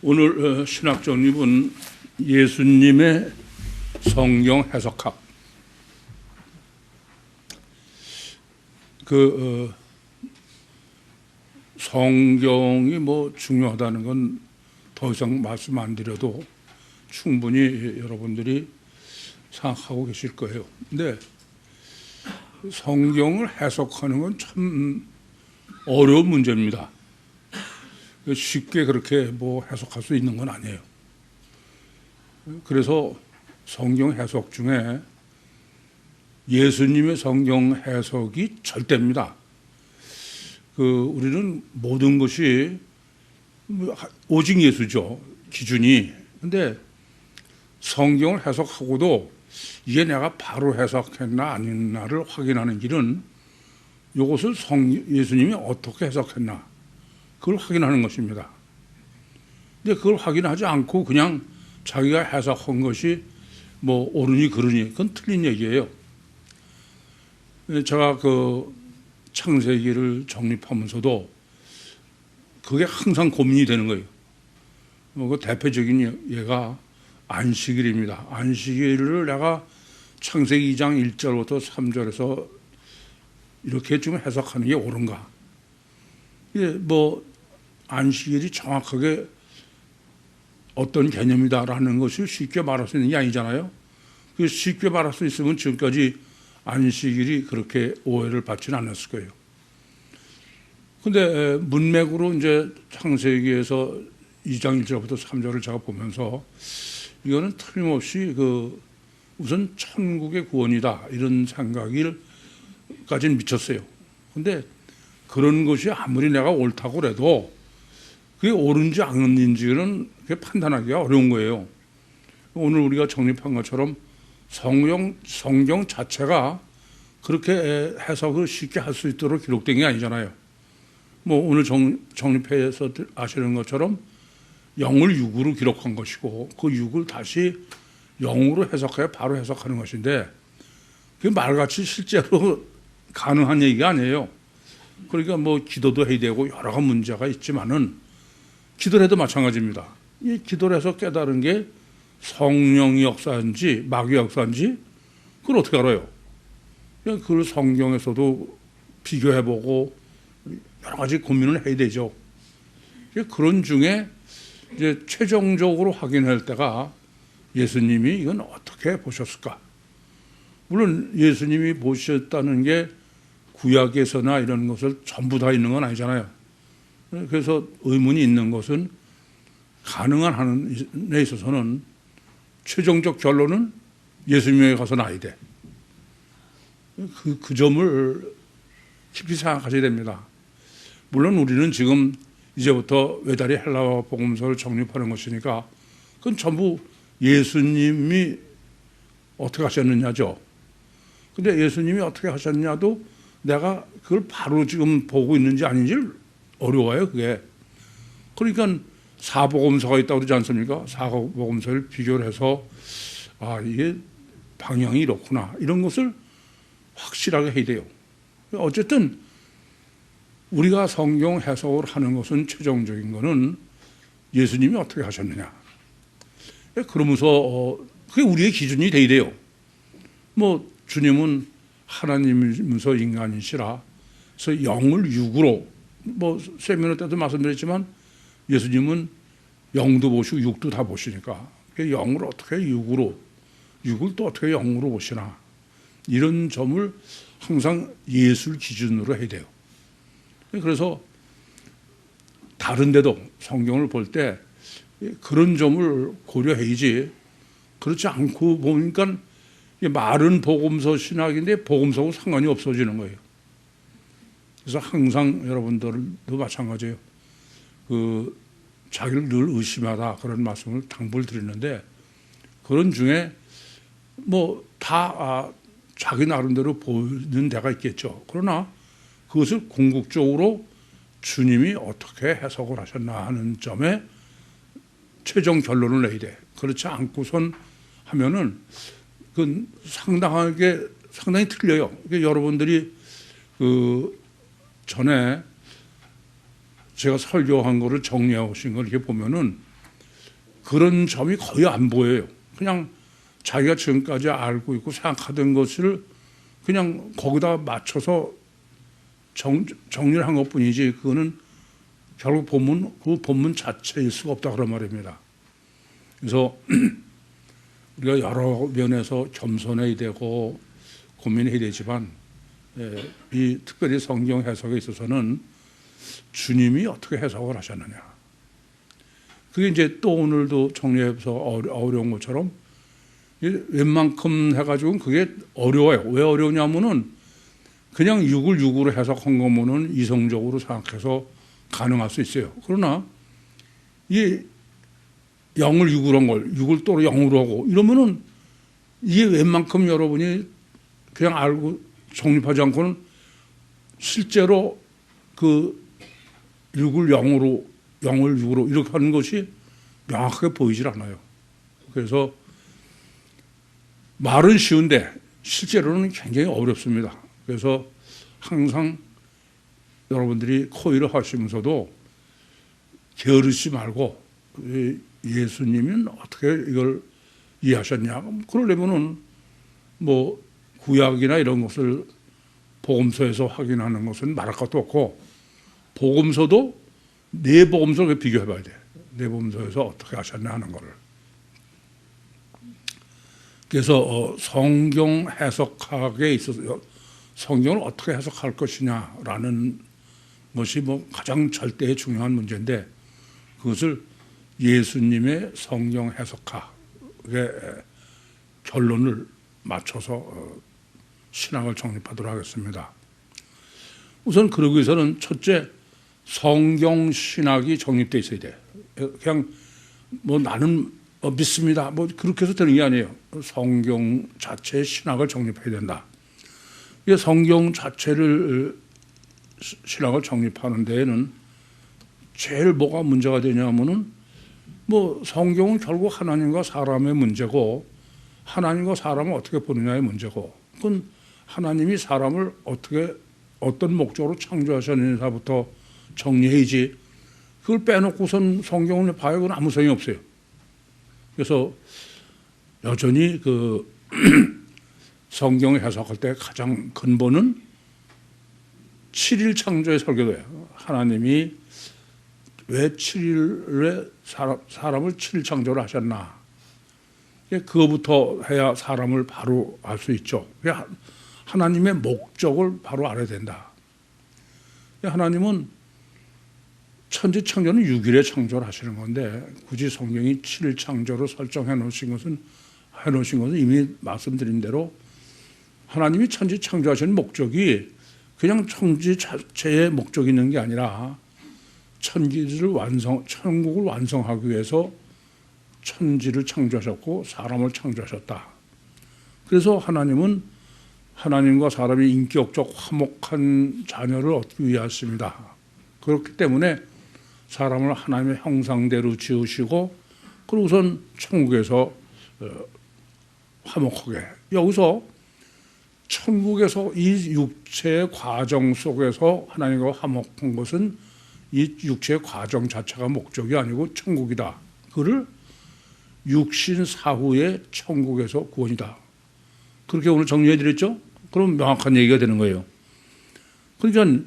오늘 신학 정립은 예수님의 성경 해석학. 성경이 중요하다는 건 더 이상 말씀 안 드려도 충분히 여러분들이 생각하고 계실 거예요. 근데 성경을 해석하는 건 참 어려운 문제입니다. 쉽게 그렇게 해석할 수 있는 건 아니에요. 그래서 성경 해석 중에 예수님의 성경 해석이 절대입니다. 우리는 모든 것이 오직 예수죠, 기준이. 근데 성경을 해석하고도 이게 내가 바로 해석했나 아니나를 확인하는 길은 이것을 예수님이 어떻게 해석했나 그걸 확인하는 것입니다. 근데 그걸 확인하지 않고 그냥 자기가 해석한 것이 옳으니 그르니 그건 틀린 얘기예요. 제가 창세기를 정립하면서도 그게 항상 고민이 되는 거예요. 그 대표적인 예가 안식일입니다. 안식일을 내가 창세기 2장 1절부터 3절에서 이렇게 좀 해석하는 게 옳은가? 이게 안식일이 정확하게 어떤 개념이다라는 것을 쉽게 말할 수 있는 게 아니잖아요. 쉽게 말할 수 있으면 지금까지 안식일이 그렇게 오해를 받지는 않았을 거예요. 근데 문맥으로 이제 창세기에서 2장 1절부터 3절을 제가 보면서 이거는 틀림없이 우선 천국의 구원이다 이런 생각까지는 미쳤어요. 근데 그런 것이 아무리 내가 옳다고 해도 그게 옳은지 아닌지는 판단하기가 어려운 거예요. 오늘 우리가 정립한 것처럼 성경 자체가 그렇게 해석을 쉽게 할 수 있도록 기록된 게 아니잖아요. 오늘 정립해서 아시는 것처럼 0을 6으로 기록한 것이고 그 6을 다시 0으로 해석해 바로 해석하는 것인데 그게 말같이 실제로 가능한 얘기가 아니에요. 그러니까 기도도 해야 되고 여러 가지 문제가 있지만은 기도를 해도 마찬가지입니다. 이 기도를 해서 깨달은 게 성령의 역사인지 마귀의 역사인지 그걸 어떻게 알아요? 그걸 성경에서도 비교해보고 여러 가지 고민을 해야 되죠. 그런 중에 이제 최종적으로 확인할 때가 예수님이 이건 어떻게 보셨을까? 물론 예수님이 보셨다는 게 구약에서나 이런 것을 전부 다 있는 건 아니잖아요. 그래서 의문이 있는 것은 가능한 한에 있어서는 최종적 결론은 예수님에게 가서 나야 돼. 그 점을 깊이 생각하셔야 됩니다. 물론 우리는 지금 이제부터 외다리 헬라어 복음서를 정립하는 것이니까 그건 전부 예수님이 어떻게 하셨느냐죠. 근데 예수님이 어떻게 하셨냐도 내가 그걸 바로 지금 보고 있는지 아닌지를 어려워요, 그게. 그러니까 사복음서가 있다고 그러지 않습니까? 사복음서를 비교를 해서 이게 방향이 이렇구나 이런 것을 확실하게 해야 돼요. 어쨌든 우리가 성경 해석을 하는 것은 최종적인 것은 예수님이 어떻게 하셨느냐. 그러면서 그게 우리의 기준이 돼야 돼요. 주님은 하나님이면서 인간이시라 그래서 0을 6으로 세미나 때도 말씀드렸지만 예수님은 0도 보시고 6도 다 보시니까 0을 어떻게 6으로 6을 또 어떻게 0으로 보시나 이런 점을 항상 예술 기준으로 해야 돼요. 그래서 다른 데도 성경을 볼 때 그런 점을 고려해야지 그렇지 않고 보니까 말은 복음서 신학인데 복음서하고 상관이 없어지는 거예요. 그래서 항상 여러분들도 마찬가지예요. 자기를 늘 의심하라 그런 말씀을 당부를 드리는데 그런 중에 다 자기 나름대로 보이는 데가 있겠죠. 그러나 그것을 궁극적으로 주님이 어떻게 해석을 하셨나 하는 점에 최종 결론을 내야 돼. 그렇지 않고선 하면은 그건 상당히 틀려요. 여러분들이 전에 제가 설교한 거를 정리해 오신 걸 이렇게 보면은 그런 점이 거의 안 보여요. 그냥 자기가 지금까지 알고 있고 생각하던 것을 그냥 거기다 맞춰서 정리를 한 것뿐이지 그거는 결국 그 본문 자체일 수가 없다 그런 말입니다. 그래서 우리가 여러 면에서 겸손해야 되고 고민해야 되지만 이 특별히 성경 해석에 있어서는 주님이 어떻게 해석을 하셨느냐. 그게 이제 또 오늘도 정리해서 어려운 것처럼 웬만큼 해가지고는 그게 어려워요. 왜 어려우냐면은 그냥 6을 6으로 해석한 거면은 이성적으로 생각해서 가능할 수 있어요. 그러나 이 0을 6으로 한 걸 6을 또 0으로 하고 이러면은 이게 웬만큼 여러분이 그냥 알고 성립하지 않고는 실제로 그 6을 0으로 이렇게 하는 것이 명확하게 보이질 않아요. 그래서 말은 쉬운데 실제로는 굉장히 어렵습니다. 그래서 항상 여러분들이 코일을 하시면서도 게으르지 말고 예수님은 어떻게 이걸 이해하셨냐. 그러려면은 뭐 구약이나 이런 것을 복음서에서 확인하는 것은 말할 것도 없고 복음서도 네 복음서를 비교해 봐야 돼. 네 복음서에서 어떻게 하셨냐 하는 거를. 그래서 성경 해석학에 있어서 성경을 어떻게 해석할 것이냐라는 것이 뭐 가장 절대의 중요한 문제인데 그것을 예수님의 성경 해석학의 결론을 맞춰서 신학을 정립하도록 하겠습니다. 우선 그러기 위해서는 첫째 성경 신학이 정립되어 있어야 돼. 그냥 뭐 나는 믿습니다. 뭐 그렇게 해서 되는 게 아니에요. 성경 자체의 신학을 정립해야 된다. 이 성경 자체를 신학을 정립하는 데에는 제일 뭐가 문제가 되냐면은 뭐 성경은 결국 하나님과 사람의 문제고 하나님과 사람을 어떻게 보느냐의 문제고 그건 하나님이 사람을 어떻게 어떤 목적으로 창조하셨는지부터 정리해야지 그걸 빼놓고선 성경을 봐요. 그건 아무 소용이 없어요. 그래서 여전히 그 성경을 해석할 때 가장 근본은 7일 창조의 설교예요. 하나님이 왜 7일에 사람을 7일 창조를 하셨나. 그거부터 해야 사람을 바로 알 수 있죠. 하나님의 목적을 바로 알아야 된다. 하나님은 천지 창조는 6일에 창조를 하시는 건데 굳이 성경이 7일 창조로 설정해 놓으신 것은 이미 말씀드린 대로 하나님이 천지 창조하시는 목적이 그냥 천지 자체의 목적이 있는 게 아니라 천국을 완성하기 위해서 천지를 창조하셨고 사람을 창조하셨다. 그래서 하나님은 하나님과 사람이 인격적 화목한 자녀를 얻기 위하십니다. 그렇기 때문에 사람을 하나님의 형상대로 지으시고 그리고선 천국에서 화목하게 여기서 천국에서 이 육체의 과정 속에서 하나님과 화목한 것은 이 육체의 과정 자체가 목적이 아니고 천국이다. 그를 육신 사후의 천국에서 구원이다. 그렇게 오늘 정리해드렸죠? 그럼 명확한 얘기가 되는 거예요. 그러니까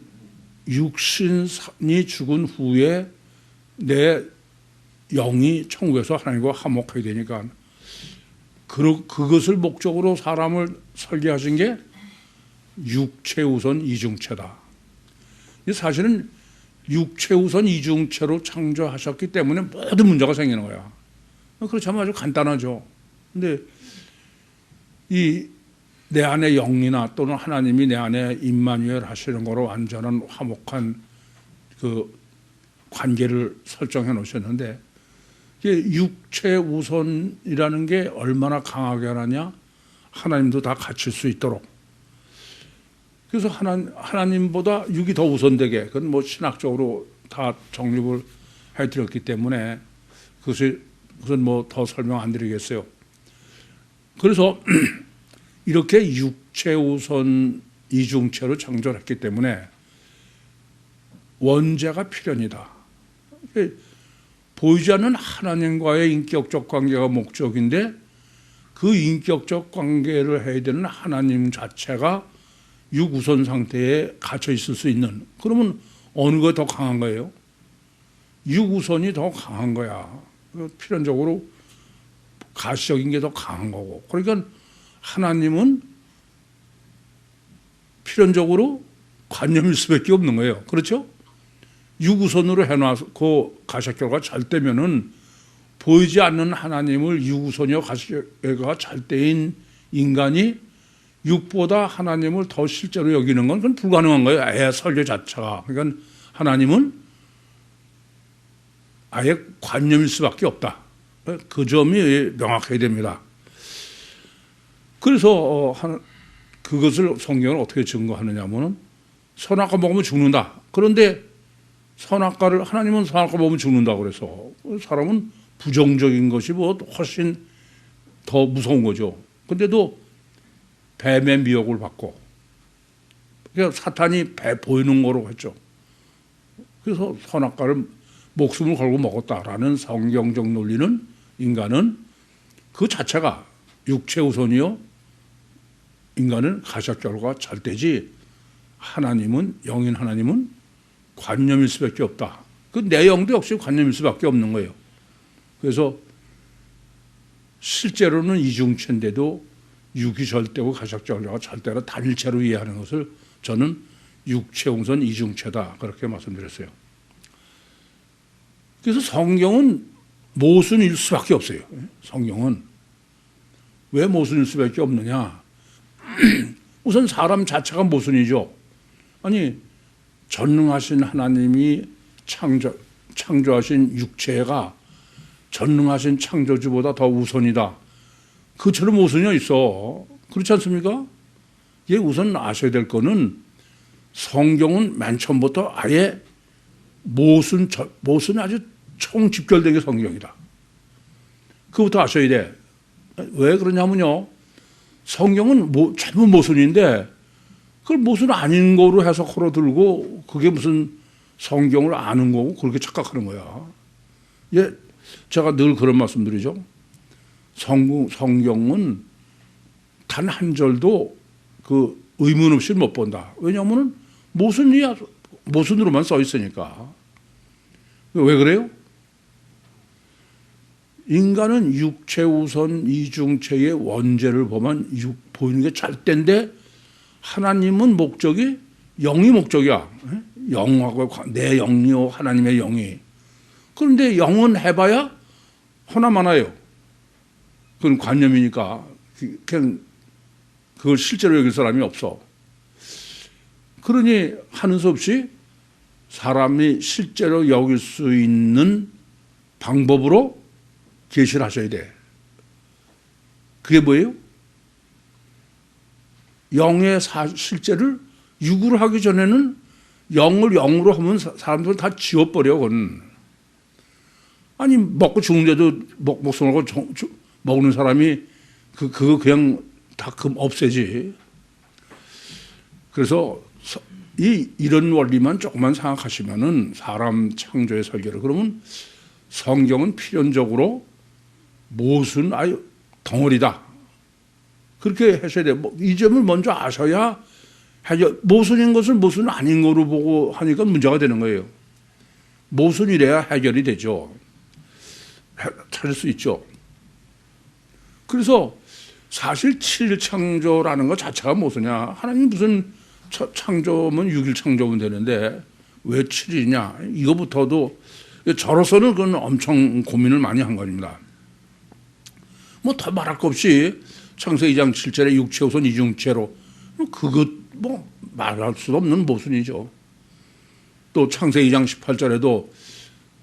육신이 죽은 후에 내 영이 천국에서 하나님과 화목하게 되니까 그것을 목적으로 사람을 설계하신 게 육체 우선 이중체다. 사실은 육체 우선 이중체로 창조하셨기 때문에 모든 문제가 생기는 거야. 그렇다면 아주 간단하죠. 근데 내 안에 영이나 또는 하나님이 내 안에 임마누엘 하시는 거로 완전한 화목한 그 관계를 설정해 놓으셨는데 육체 우선이라는 게 얼마나 강하게 하느냐 하나님도 다 갖출 수 있도록 그래서 하나님보다 육이 더 우선되게 그건 뭐 신학적으로 다 정립을 해드렸기 때문에 그것은 뭐 더 설명 안 드리겠어요. 그래서 이렇게 육체 우선 이중체로 창조했기 때문에 원죄가 필연이다. 보이지 않는 하나님과의 인격적 관계가 목적인데 그 인격적 관계를 해야 되는 하나님 자체가 육우선 상태에 갇혀 있을 수 있는, 그러면 어느 게 더 강한 거예요? 육우선이 더 강한 거야. 필연적으로 가시적인 게 더 강한 거고. 그러니까 하나님은 필연적으로 관념일 수밖에 없는 거예요. 그렇죠? 육우선으로 해놔서 가시적결과 잘 되면은 보이지 않는 하나님을 육우선이와 가시적결과 잘 때인 인간이 육보다 하나님을 더 실제로 여기는 건 그건 불가능한 거예요. 아예 설계 자체가. 그러니까 하나님은 아예 관념일 수밖에 없다. 그 점이 명확해야 됩니다. 그래서 그것을 성경은 어떻게 증거하느냐 하면 선악과 먹으면 죽는다. 그런데 하나님은 선악과 먹으면 죽는다 그래서 사람은 부정적인 것이 뭐 훨씬 더 무서운 거죠. 근데도 뱀의 미혹을 받고, 그러니까 사탄이 배 보이는 거로 했죠. 그래서 선악과를 목숨을 걸고 먹었다라는 성경적 논리는 인간은 그 자체가 육체 우선이요, 인간은 가시적결과 잘 되지 하나님은, 영인 하나님은 관념일 수밖에 없다. 그 내용도 역시 관념일 수밖에 없는 거예요. 그래서 실제로는 이중체인데도 육이 절대고 가시적결과 절대로 단일체로 이해하는 것을 저는 육체 우선 이중체다 그렇게 말씀드렸어요. 그래서 성경은 모순일 수밖에 없어요. 성경은 왜 모순일 수밖에 없느냐? 우선 사람 자체가 모순이죠. 아니 전능하신 하나님이 창조하신 육체가 전능하신 창조주보다 더 우선이다. 그처럼 모순이 있어. 그렇지 않습니까? 이게 우선 아셔야 될 거는 성경은 맨 처음부터 아예 모순이 아주 총집결되게 성경이다. 그것부터 아셔야 돼. 왜 그러냐면요, 성경은 전부 모순인데 그걸 모순 아닌 거로 해석하러 들고 그게 무슨 성경을 아는 거고 그렇게 착각하는 거야. 예, 제가 늘 그런 말씀드리죠. 성경은 단 한 절도 그 의문 없이 못 본다. 왜냐하면 모순으로만 써 있으니까. 왜 그래요? 인간은 육체 우선 이중체의 원죄를 보면 보이는 게 잘된데 하나님은 목적이 영이 목적이야. 영하고 내 영이요 하나님의 영이. 그런데 영은 해봐야 하나만 와요. 그건 관념이니까 그냥 그걸 실제로 여길 사람이 없어. 그러니 하는 수 없이 사람이 실제로 여길 수 있는 방법으로 계시를 하셔야 돼. 그게 뭐예요? 영의 실제를 육으로 하기 전에는 영을 영으로 하면 사람들은 다 지워버려. 그건. 아니 먹고 죽는데도 목숨을 걸고 먹는 사람이 그거 그냥 다 없애지. 그래서 이런 원리만 조금만 생각하시면은 사람 창조의 설계를, 그러면 성경은 필연적으로 모순 아유 덩어리다. 그렇게 하셔야 돼요. 이 점을 먼저 아셔야 모순인 것을 모순 아닌 거로 보고 하니까 문제가 되는 거예요. 모순이래야 해결이 되죠. 찾을 수 있죠. 그래서 사실 7일 창조라는 것 자체가 모순이야. 하나님 무슨 창조면 6일 창조면 되는데 왜 7일이냐. 이거부터도 저로서는 그건 엄청 고민을 많이 한 겁니다. 뭐 더 말할 것 없이 창세기 2장 7절에 육체 우선 이중체로, 그것 뭐 말할 수 없는 모순이죠. 또 창세기 2장 18절에도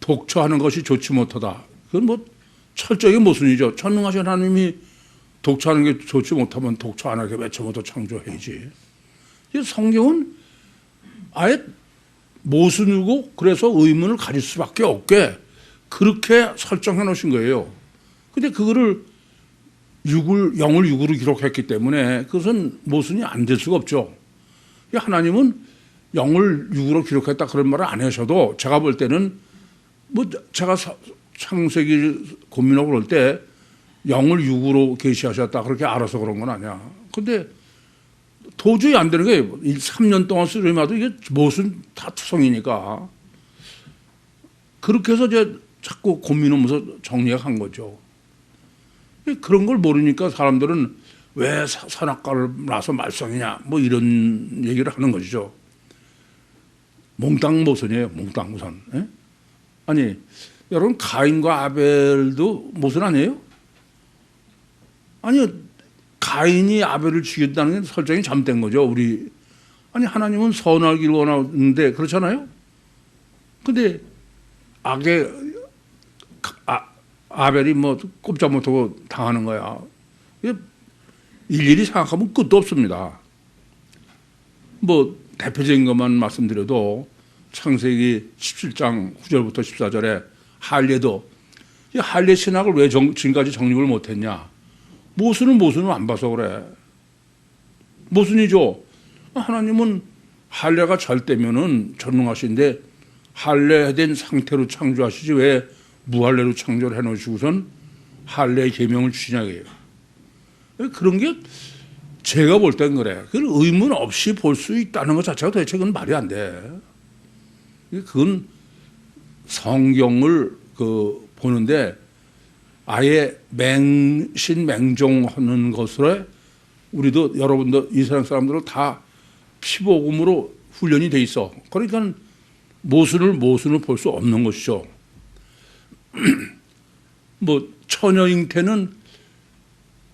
독처하는 것이 좋지 못하다. 그건 뭐 철저히 모순이죠. 전능하신 하나님이 독처하는 게 좋지 못하면 독처 안 하게 왜 처음부터 창조해야지. 성경은 아예 모순이고 그래서 의문을 가질 수밖에 없게 그렇게 설정해 놓으신 거예요. 근데 그거를 영을 6으로 기록했기 때문에 그것은 모순이 안 될 수가 없죠. 하나님은 영을 6으로 기록했다 그런 말을 안 하셔도 제가 볼 때는 뭐 제가 창세기 고민하고 그럴 때 영을 육으로 계시하셨다 그렇게 알아서 그런 건 아니야. 근데 도저히 안 되는 게 3년 동안 쓰려마도 이게 무슨 다 투성이니까 그렇게 해서 이제 자꾸 고민하면서 정리한 거죠. 그런 걸 모르니까 사람들은 왜 선악과를 나서 말썽이냐 뭐 이런 얘기를 하는 것이죠. 몽땅 모순이에요. 몽땅 모순. 예? 아니 여러분 가인과 아벨도 모순 아니에요? 아니요. 가인이 아벨을 죽였다는 게 설정이 잘못된 거죠. 우리 아니 하나님은 선하기를 원하는데 그렇잖아요. 근데 아벨이 뭐 꼼짝 못하고 당하는 거야. 일일이 생각하면 끝도 없습니다. 뭐 대표적인 것만 말씀드려도 창세기 17장 9절부터 14절에 할례도 이 할례 신학을 왜 지금까지 정립을 못했냐? 모순은 안 봐서 그래. 모순이죠. 하나님은 할례가 절대면은 전능하신데 할례된 상태로 창조하시지 왜 무할례로 창조를 해놓으시고선 할례의 계명을 주시냐 이게요. 그런 게 제가 볼 땐 그래. 그 의문 없이 볼 수 있다는 것 자체가 도대체 그건 말이 안 돼. 그건 성경을 보는데 아예 맹신맹종하는 것으로 우리도 여러분도 이 세상 사람들은 다 피복음으로 훈련이 돼 있어. 그러니까 모순을 볼 수 없는 것이죠. 뭐 처녀잉태는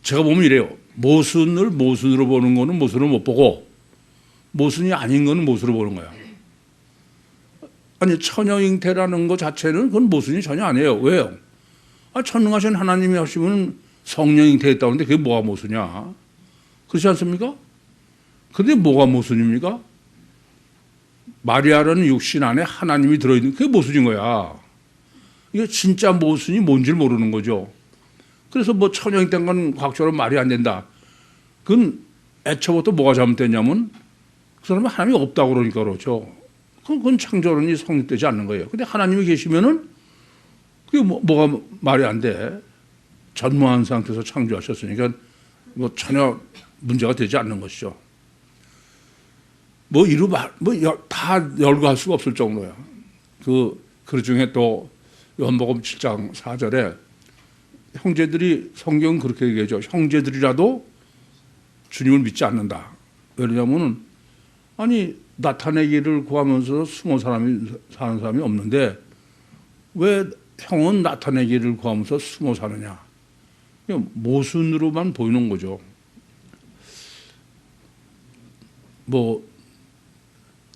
제가 보면 이래요. 모순을 모순으로 보는 거는 모순을 못 보고 모순이 아닌 거는 모순으로 보는 거야. 아니 처녀잉태라는 것 자체는 그건 모순이 전혀 아니에요. 왜요? 전능하신 하나님이 하시면 성령잉태했다고 하는데 그게 뭐가 모순이야? 그렇지 않습니까? 근데 뭐가 모순입니까? 마리아라는 육신 안에 하나님이 들어있는 그게 모순인 거야. 이게 진짜 모순이 뭔지를 모르는 거죠. 그래서 뭐 처녀잉태인 건 과학적으로 말이 안 된다. 그건 애초부터 뭐가 잘못됐냐면 그 사람은 하나님이 없다고 그러니까 그렇죠. 그건 창조론이 성립되지 않는 거예요. 근데 하나님이 계시면은 그게 뭐가 말이 안 돼. 전무한 상태에서 창조하셨으니까 뭐 전혀 문제가 되지 않는 것이죠. 뭐 다 열거할 수가 없을 정도야. 그 중에 또 요한복음 7장 4절에 형제들이 성경은 그렇게 얘기하죠. 형제들이라도 주님을 믿지 않는다. 왜냐하면 아니 나타내기를 구하면서 숨어 사는 사람이 없는데 왜 형은 나타내기를 구하면서 숨어 사느냐. 모순으로만 보이는 거죠. 뭐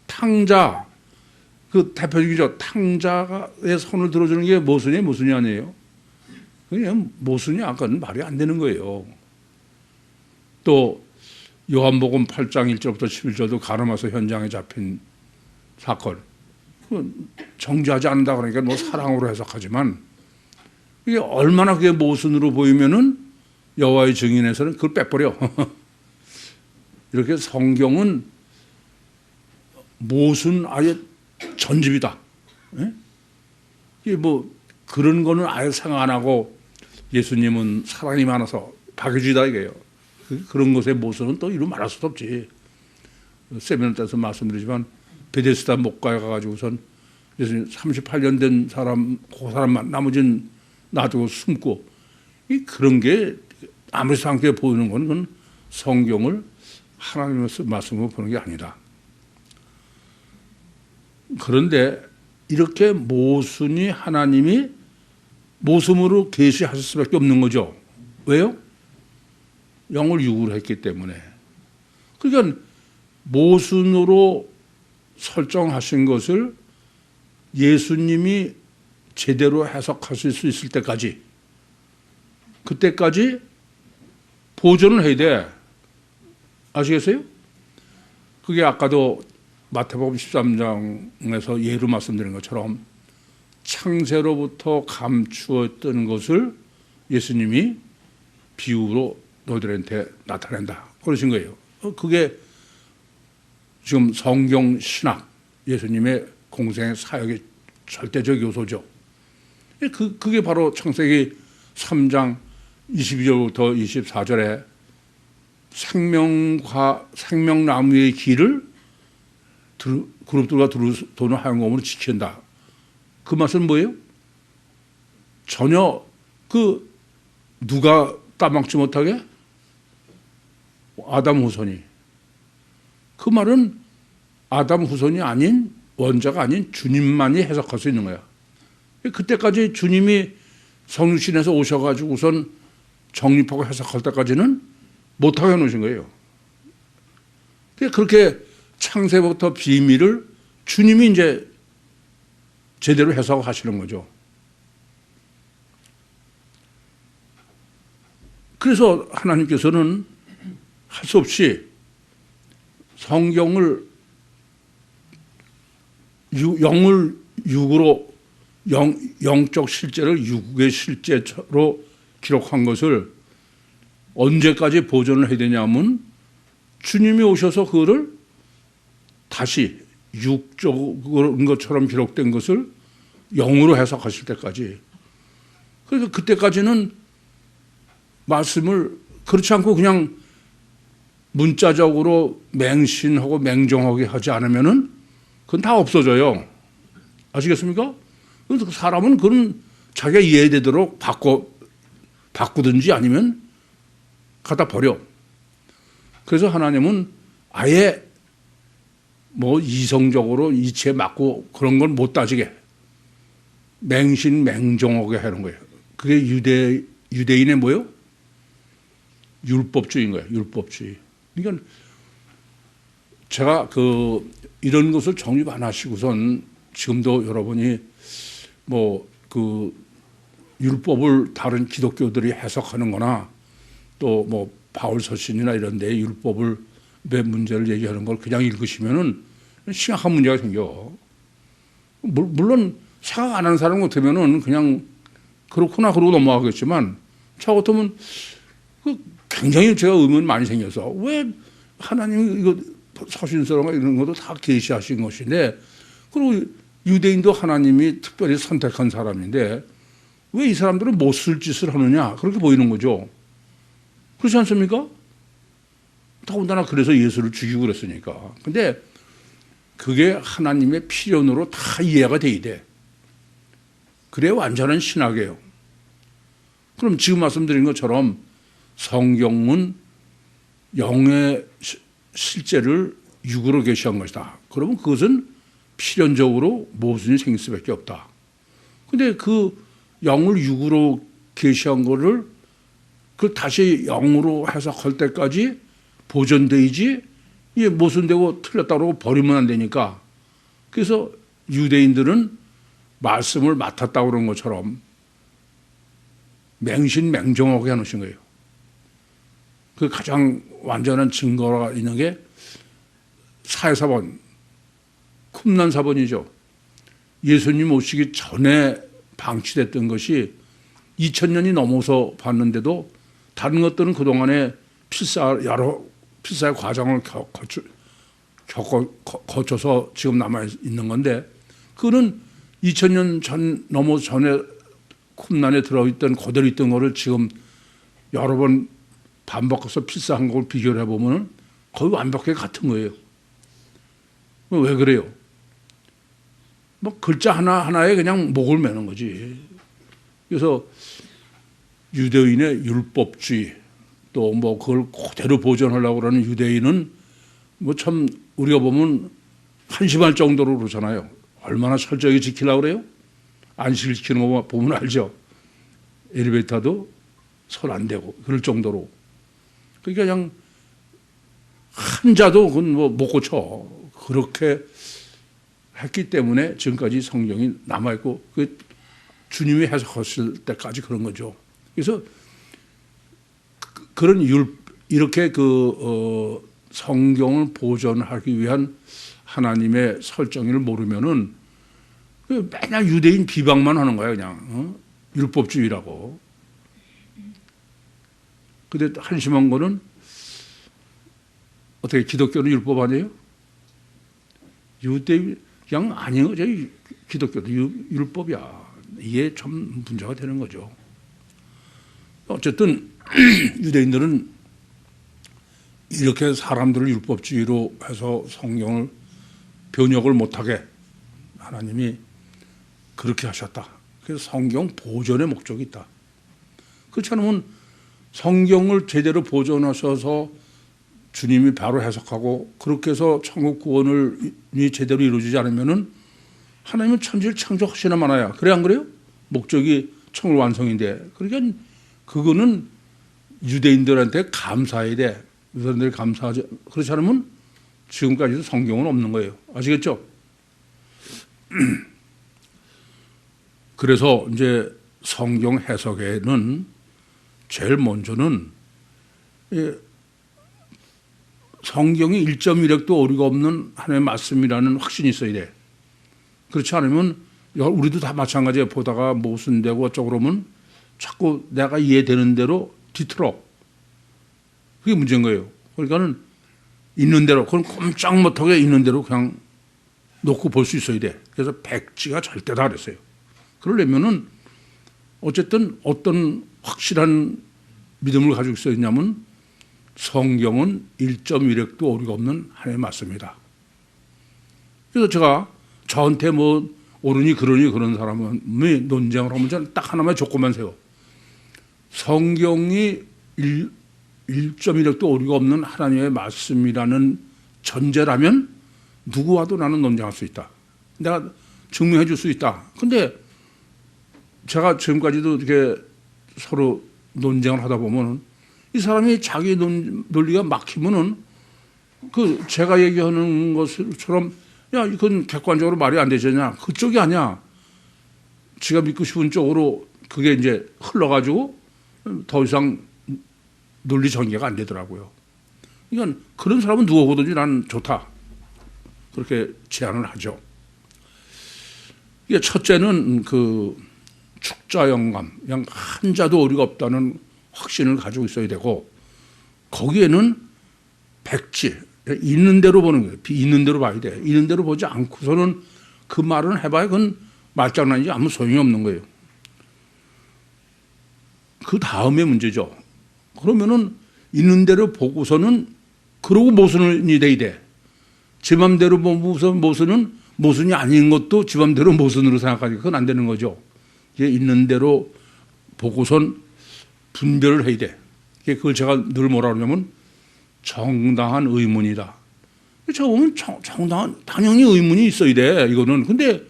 탕자 그 대표적이죠. 탕자의 손을 들어주는 게 모순이 아니에요. 그냥 모순이 아까는 말이 안 되는 거예요. 또 요한복음 8장 1절부터 11절도 가늠해서 현장에 잡힌 사건. 정죄하지 않는다 그러니까 뭐 사랑으로 해석하지만 이게 얼마나 그게 모순으로 보이면은 여호와의 증인에서는 그걸 빼버려. 이렇게 성경은 모순 아예 전집이다. 이게 뭐 그런 거는 아예 생각 안 하고 예수님은 사랑이 많아서 박유지다 이게요. 그런 것의 모순은 또 이루 말할 수도 없지. 세미나 때서 말씀드리지만 베데스다 목가에 가가지고선 예수님 38년 된 사람 그 사람만 나머지는 놔두고 숨고 그런 게 아무리 상쾌해 보이는 건 그건 성경을 하나님의 말씀으로 보는 게 아니다. 그런데 이렇게 모순이 하나님이 모순으로 계시하실 수밖에 없는 거죠. 왜요? 영을 육으로 했기 때문에. 그러니까 모순으로 설정하신 것을 예수님이 제대로 해석하실 수 있을 때까지 그때까지 보존을 해야 돼. 아시겠어요? 그게 아까도 마태복음 13장에서 예로 말씀드린 것처럼 창세로부터 감추었던 것을 예수님이 비유로 너희들한테 나타낸다. 그러신 거예요. 그게 지금 성경 신학, 예수님의 공생의 사역의 절대적 요소죠. 그게 바로 창세기 3장 22절부터 24절에 생명나무의 길을 그룹들과 도는 하얀검으로 지킨다. 그 말은 뭐예요? 전혀 누가 따먹지 못하게? 아담 후손이. 그 말은 아담 후손이 아닌 원자가 아닌 주님만이 해석할 수 있는 거야. 그때까지 주님이 성육신에서 오셔가지고 우선 정립하고 해석할 때까지는 못하게 해놓으신 거예요. 그렇게 창세부터 비밀을 주님이 이제 제대로 해석하시는 거죠. 그래서 하나님께서는 할 수 없이 성경을 영을 육으로 영적 실제를 육의 실제로 기록한 것을 언제까지 보존을 해야 되냐면 주님이 오셔서 그거를 다시 육적인 것처럼 기록된 것을 영으로 해석하실 때까지. 그래서 그때까지는 말씀을 그렇지 않고 그냥 문자적으로 맹신하고 맹정하게 하지 않으면은 그건 다 없어져요. 아시겠습니까? 그래서 사람은 그건 자기가 이해되도록 바꾸든지 아니면 갖다 버려. 그래서 하나님은 아예 뭐 이성적으로 이치에 맞고 그런 건 못 따지게 맹신 맹정하게 하는 거예요. 그게 유대인의 뭐요? 율법주의인 거예요. 율법주의. 그러니까 제가 이런 것을 정립 안 하시고선 지금도 여러분이 율법을 다른 기독교들이 해석하는 거나 또 뭐 바울 서신이나 이런 데 율법을 몇 문제를 얘기하는 걸 그냥 읽으시면은 심각한 문제가 생겨. 물론 생각 안 하는 사람 같으면은 그냥 그렇구나 그러고 넘어가겠지만 저 같으면 굉장히 제가 의문 많이 생겨서 왜 하나님이 이거 서신서나 이런 것도 다 계시하신 것인데 그리고 유대인도 하나님이 특별히 선택한 사람인데 왜 이 사람들은 못 쓸 짓을 하느냐 그렇게 보이는 거죠. 그렇지 않습니까? 더군다나 그래서 예수를 죽이고 그랬으니까. 근데 그게 하나님의 필연으로 다 이해가 돼야 돼. 그래 완전한 신학이에요. 그럼 지금 말씀드린 것처럼 성경은 영의 실제를 육으로 계시한 것이다. 그러면 그것은 필연적으로 모순이 생길 수밖에 없다. 근데 그 영을 육으로 계시한 거를 그걸 다시 영으로 해석할 때까지 보존되지 이게 모순되고 틀렸다고 버리면 안 되니까. 그래서 유대인들은 말씀을 맡았다고 그런 것처럼 맹신맹정하게 해놓으신 거예요. 그 가장 완전한 증거가 있는 게 사회사본, 쿰난사본이죠. 예수님 오시기 전에 방치됐던 것이 2000년이 넘어서 봤는데도 다른 것들은 그동안에 여러 필사의 과정을 거쳐서 지금 남아있는 건데 그거는 2000년 넘어 전에 쿰난에 들어있던 그대로 있던 거를 지금 여러 번 반복해서 필사한 걸 비교를 해보면 거의 완벽하게 같은 거예요. 왜 그래요? 뭐 글자 하나하나에 그냥 목을 매는 거지. 그래서 유대인의 율법주의 또 뭐 그걸 그대로 보존하려고 그러는 유대인은 뭐 참 우리가 보면 한심할 정도로 그러잖아요. 얼마나 철저하게 지키려고 그래요? 안식을 지키는 거 보면 알죠. 엘리베이터도 손 안 대고 그럴 정도로. 그러니까 그냥 한자도 그건 뭐 못 고쳐. 그렇게 했기 때문에 지금까지 성경이 남아있고 그 주님이 해석하실 때까지 그런 거죠. 그래서 그런 이렇게 성경을 보존하기 위한 하나님의 설정을 모르면은 맨날 유대인 비방만 하는 거야 그냥 율법주의라고. 근데 한심한 거는 어떻게 기독교는 율법 아니에요? 유대인 그냥 아니에요. 기독교도 율법이야. 이게 참 문제가 되는 거죠. 어쨌든 유대인들은 이렇게 사람들을 율법주의로 해서 성경을 변역을 못하게 하나님이 그렇게 하셨다. 그래서 성경 보존의 목적이 있다. 그렇지 않으면 성경을 제대로 보존하셔서 주님이 바로 해석하고 그렇게 해서 천국 구원이 제대로 이루어지지 않으면은 하나님은 천지를 창조하시나 마나야. 그래 안 그래요? 목적이 천국 완성인데. 그러니까 그거는 유대인들한테 감사해야 돼. 유대인들이 감사하지. 그렇지 않으면 지금까지도 성경은 없는 거예요. 아시겠죠? 그래서 이제 성경 해석에는 제일 먼저는 성경이 1.1획도 오류가 없는 하나님의 말씀이라는 확신이 있어야 돼. 그렇지 않으면 우리도 다 마찬가지예요. 보다가 무슨 되고 어쩌고 그러면 자꾸 내가 이해되는 대로 뒤틀어. 그게 문제인 거예요. 그러니까는 있는 대로, 그건 꼼짝 못하게 있는 대로 그냥 놓고 볼 수 있어야 돼. 그래서 백지가 절대다 그랬어요. 그러려면은 어쨌든 어떤 확실한 믿음을 가지고 있어야 되냐면 성경은 1.1획도 오류가 없는 하나님의 말씀이다. 그래서 제가 저한테 뭐 옳으니 그러니 그런 사람이 논쟁을 하면 저는 딱 하나만 조건만 세워. 성경이 1.1획도 오류가 없는 하나님의 말씀이라는 전제라면 누구와도 나는 논쟁할 수 있다. 내가 증명해 줄 수 있다. 근데 제가 지금까지도 이렇게 서로 논쟁을 하다 보면은 이 사람이 자기 논리가 막히면은 그 제가 얘기하는 것처럼 야, 이건 객관적으로 말이 안 되잖냐. 그쪽이 아니야. 지가 믿고 싶은 쪽으로 그게 이제 흘러가지고 더 이상 논리 전개가 안 되더라고요. 그러니까 그런 사람은 누가 보든지 난 좋다. 그렇게 제안을 하죠. 이게 첫째는 그 축자 영감, 그냥 한자도 오류가 없다는 확신을 가지고 있어야 되고 거기에는 백지, 있는 대로 보는 거예요. 있는 대로 봐야 돼. 있는 대로 보지 않고서는 그 말은 해봐야 그건 말장난이지 아무 소용이 없는 거예요. 그 다음에 문제죠. 그러면은 있는 대로 보고서는 그러고 모순이 돼야 돼. 제 맘대로 보고서 모순이 아닌 것도 지 맘대로 모순으로 생각하니까 그건 안 되는 거죠. 이게 있는 대로 보고선 분별을 해야 돼. 그걸 제가 늘 뭐라 그러냐면 정당한 의문이다. 제가 보면 정당한, 당연히 의문이 있어야 돼, 이거는. 근데,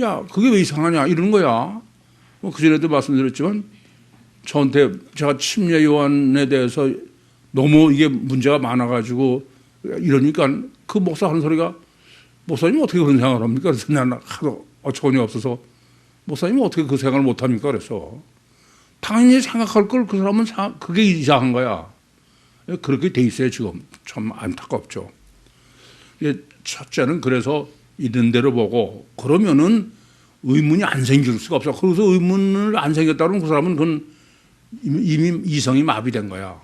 야, 그게 왜 이상하냐, 이러는 거야. 뭐 그전에도 말씀드렸지만, 저한테 제가 침례 요한에 대해서 너무 이게 문제가 많아가지고, 이러니까 그 목사 하는 소리가, 목사님 어떻게 그런 생각을 합니까? 그래서 나는 하도 어처구니 없어서, 목사님 어떻게 그 생각을 못 합니까? 그래서. 당연히 생각할 걸 그 사람은 그게 이상한 거야. 그렇게 돼 있어요, 지금. 참 안타깝죠. 첫째는 그래서 있는 대로 보고, 그러면은 의문이 안 생길 수가 없어. 그래서 의문을 안 생겼다면 그 사람은 그건 이미 이성이 마비된 거야.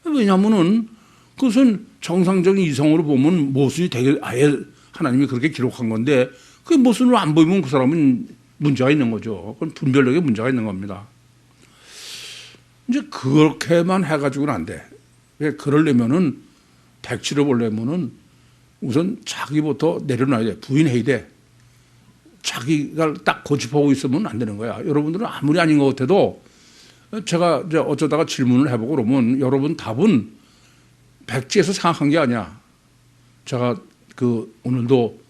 왜냐하면은 그것은 정상적인 이성으로 보면 모순이 되게 아예 하나님이 그렇게 기록한 건데, 그 모순으로 안 보이면 그 사람은 문제가 있는 거죠. 그건 분별력에 문제가 있는 겁니다. 이제 그렇게만 해가지고는 안 돼. 그러려면은 백지를 보려면은 우선 자기부터 내려놔야 돼. 부인해야 돼. 자기가 딱 고집하고 있으면 안 되는 거야. 여러분들은 아무리 아닌 것 같아도 제가 이제 어쩌다가 질문을 해보고 그러면 여러분 답은 백지에서 생각한 게 아니야. 제가 그 오늘도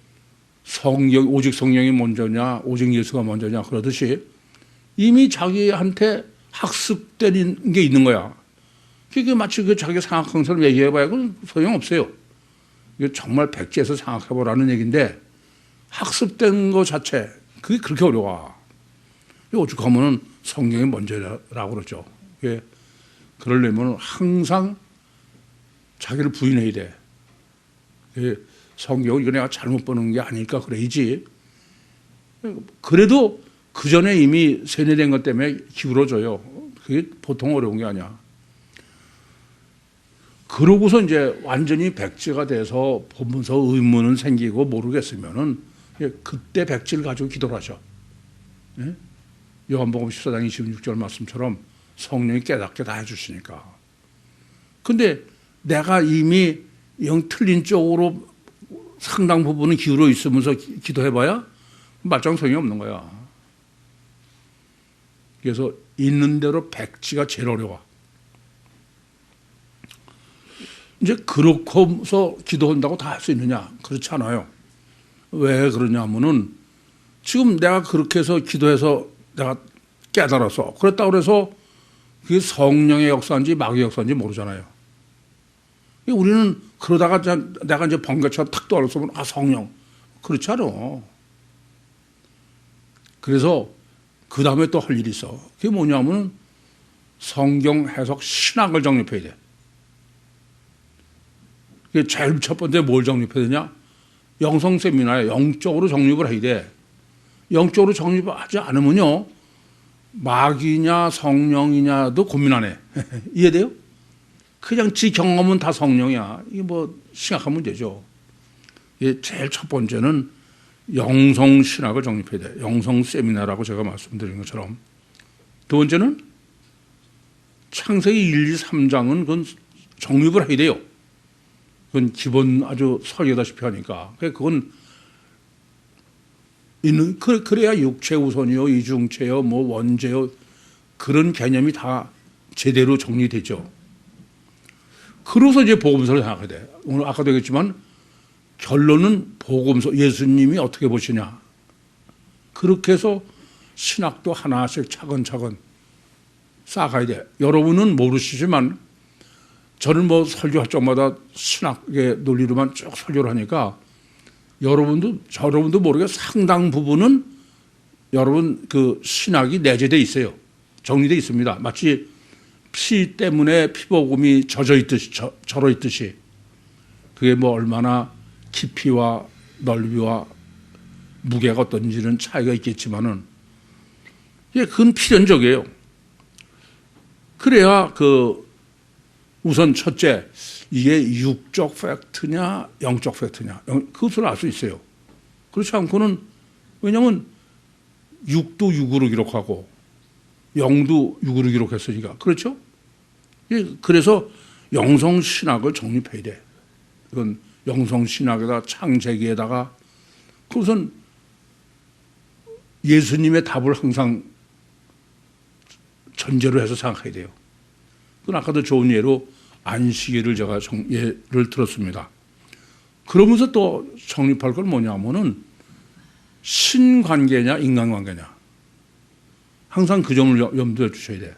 오직 성령이 먼저냐, 오직 예수가 먼저냐 그러듯이 이미 자기한테 학습된 게 있는 거야. 그게 마치 그 자기가 생각한 것처럼 얘기해봐야 그건 소용없어요. 이게 정말 백지에서 생각해보라는 얘기인데 학습된 것 자체 그게 그렇게 어려워. 오죽하면은 성경이 먼저라고 그러죠. 그러려면 항상 자기를 부인해야 돼. 성경을 이거 내가 잘못 보는 게 아닐까 그래야지. 그래도 그 전에 이미 세뇌된 것 때문에 기울어져요. 그게 보통 어려운 게 아니야. 그러고서 이제 완전히 백지가 돼서 보면서 의문은 생기고 모르겠으면은 그때 백지를 가지고 기도를 하죠. 요한복음 14장 26절 말씀처럼 성령이 깨닫게 다 해주시니까. 근데 내가 이미 영 틀린 쪽으로 상당 부분은 기울어 있으면서 기도해봐야 말짱 소용이 없는 거야. 그래서 있는 대로 백지가 제일 어려워. 이제 그렇고서 기도한다고 다 할 수 있느냐? 그렇지 않아요. 왜 그러냐면은 지금 내가 그렇게 해서 기도해서 내가 깨달아서 그랬다고 그래서 그게 성령의 역사인지 마귀의 역사인지 모르잖아요. 우리는 그러다가 내가 이제 번개처럼 탁 떠올랐으면 성령. 그렇지 않아. 그래서 그 다음에 또 할 일이 있어. 그게 뭐냐면 성경 해석 신학을 정립해야 돼. 그게 제일 첫 번째 뭘 정립해야 되냐? 영성 세미나에 영적으로 정립을 해야 돼. 영적으로 정립하지 않으면요, 마귀냐 성령이냐도 고민 안 해. 이해돼요? 그냥 지 경험은 다 성령이야. 이게 뭐 심각한 문제죠. 이게 제일 첫 번째는 영성 신학을 정립해야 돼. 영성 세미나라고 제가 말씀드린 것처럼. 두 번째는 창세기 1, 2, 3장은 그건 정립을 해야 돼요. 그건 기본 아주 설계다시피 하니까. 그건 있는, 그래야 육체 우선이요, 이중체요, 뭐 원죄요, 그런 개념이 다 제대로 정리되죠. 그래서 이제 복음서를 생각해야 돼. 오늘 아까도 얘기했지만 결론은 복음서, 예수님이 어떻게 보시냐. 그렇게 해서 신학도 하나씩 차근차근 쌓아가야 돼. 여러분은 모르시지만 저는 뭐 설교할 적마다 신학의 논리로만 쭉 설교를 하니까 여러분도 모르게 상당 부분은 여러분 그 신학이 내재되어 있어요. 정리되어 있습니다. 마치 피 때문에 피복음이 절어 있듯이 그게 뭐 얼마나 깊이와 넓이와 무게가 어떤지는 차이가 있겠지만은 그건 필연적이에요. 그래야 우선 첫째, 이게 육적 팩트냐 영적 팩트냐 그것을 알 수 있어요. 그렇지 않고는, 왜냐하면 육도 육으로 기록하고 영도 육으로 기록했으니까. 그렇죠? 그래서 영성신학을 정립해야 돼. 이건 영성신학에다 창세기에다가 그것은 예수님의 답을 항상 전제로 해서 생각해야 돼요. 그건 아까도 좋은 예로 안식일을 제가 예를 들었습니다. 그러면서 또 정립할 건 뭐냐면은 신관계냐 인간관계냐 항상 그 점을 염두에 두셔야 돼.